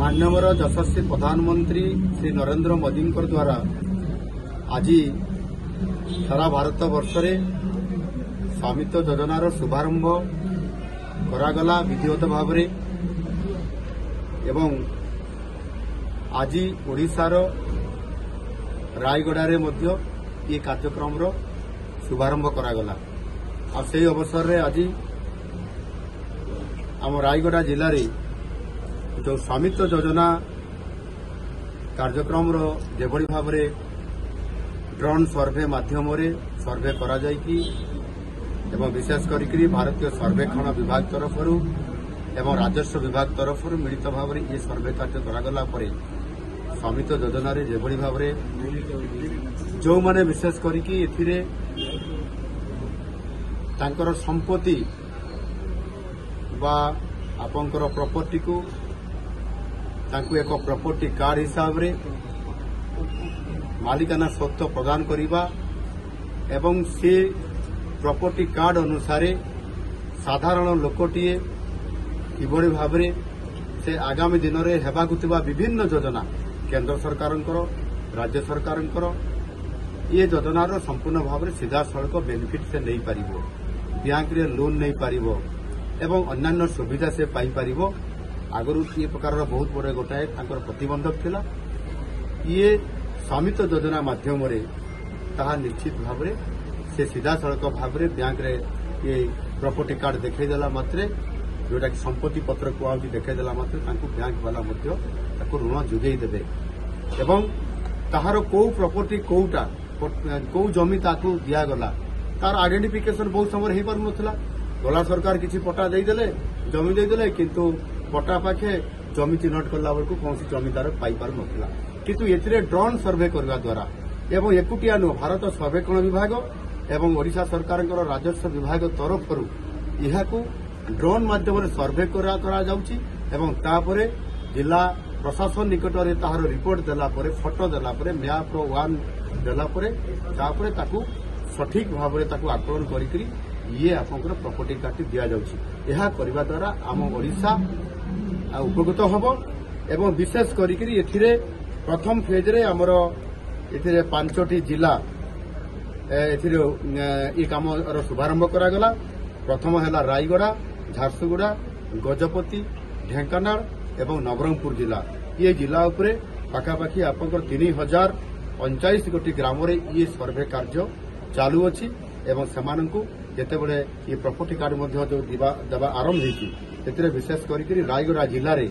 माननीय यशस्वी प्रधानमंत्री श्री नरेंद्र मोदी द्वारा आज सारा भारत वर्ष में स्वामित्व योजनार शुभारंभ करागला विधिवत भाव एवं आज ओडिशार रायगड़ा ये कार्यक्रम शुभारंभ करागला। से अवसर में आज आम रायगड़ा जिले में जो स्वामित्व योजना कार्यक्रम जेभली भाव ड्रोन सर्वे माध्यम सर्वे करा जायकी एवं विशेष करी भारतीय सर्वेक्षण विभाग तरफ एवं राजस्व विभाग तरफ मिलित भाव में ये सर्वे कार्य करागला परे स्वामित्व योजना जेभली भाव जो माने विशेष करी एथिरे तांकर संपत्ति बा आपंकर प्रॉपर्टी को तांकु एक प्रॉपर्टी कार्ड हिसाब रे मालिकाना स्वत्व प्रदान करिबा एवं से प्रॉपर्टी कार्ड अनुसार साधारण लोकटीए किभली भाव से आगामी दिन में हेबाकु थिबा विभिन्न योजना केंद्र सरकारंकर राज्य सरकारंकर ये योजनार संपूर्ण भाव सीधा सड़क बेनिफिट से नहीं पारिबो, बैंक रे लोन नहीं पारिबो एवं अन्यान्य सुविधा से पाई पारिबो। आगरू ये प्रकार बहुत बड़े गोटाए तांकर प्रतिबंधक थिला। ये स्वामित्व योजना माध्यम ताहा निश्चित भाव से सीधा सड़क भाव बैंक रे ये प्रॉपर्टी कार्ड देखदेला मात्रे जोटा कि संपत्ति पत्र को देखदेला मात्रे तांको बैंक वाला ऋण जोगई देबे एवं ताहार को प्रॉपर्टी कोटा कौ जमी ताकू दिगला तार आइडेंटिफिकेशन बहुत समय हो पार नाला। गला सरकार किसी पट्टा देदेले जमी देदेले किंतु पट्टा पाखे जमी चिन्हट कला बेलू कौन जमीदार पाई पार नाला। किंतु एथिरे ड्रोन सर्वे करने द्वारा एवं एकुटिया नुह भारत सर्वेक्षण विभाग एवं ओडिशा सरकार राजस्व विभाग तरफ यह ड्रोन माध्यम सर्वे करा जाउची एवं तापरे जिला प्रशासन निकट में तार रिपोर्ट देला परे फोटो देला परे मैप वन देला परे तापरे ताकू सठिक भाव में ताकू आकलन करी ये आपंकर प्रॉपर्टी कार्ड दिया जाउची। यह करबा द्वारा आम ओडिशा उपकृत हब एवं विशेष करी एथिरे प्रथम फेज रे हमर एथिरे 5टी जिला एथिरे ये काम शुभारंभ करागला। प्रथम है रायगड़ा, झारसुगुड़ा, गजपति, ढेंकानाल एवं नवरंगपुर जिला। ये जिला उपरे पाखापाखि आपंकर 3039 गोटी ग्राम रे ये सर्वे कार्य चालू अछि एवं सेमानंकु जेते बळे ये प्रॉपर्टी कार्ड मध्ये जो देवा आरंभ होईछि तेतिरे विशेष करी रायगड़ा जिले में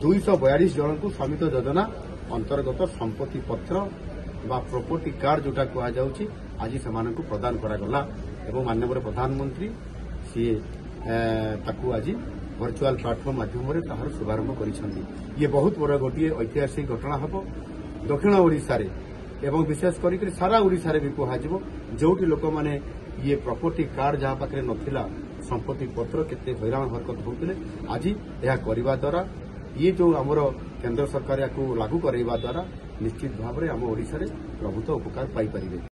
242 जन को स्वामित्व योजना अंतर्गत संपत्ति पत्र बा प्रॉपर्टी कार्ड जोटा कहा जाउछि आज सेमानंकु प्रदान करागला एवं माननीय प्रधानमंत्री सी ताकू आज वर्चुअल प्लाटफर्म माध्यम ताहार शुभारंभ करिसेंती। ये बहुत बड़ गोटे ऐतिहासिक घटना हम दक्षिण ओडिशा रे एवं विशेष करी सारा ओडिशा रे भी कहुजिबो जोटी लोक माने ये प्रॉपर्टी कार्ड जहाँ पाखे नथिला संपत्ति पत्र केते हैरान हरकत होउतले आज यह करबा द्वारा ये जो आमर केंद्र सरकार या लागू कराइबा द्वारा निश्चित भाव में आम ओडिशा रे प्रभुत्व उपकार पाई परिबे।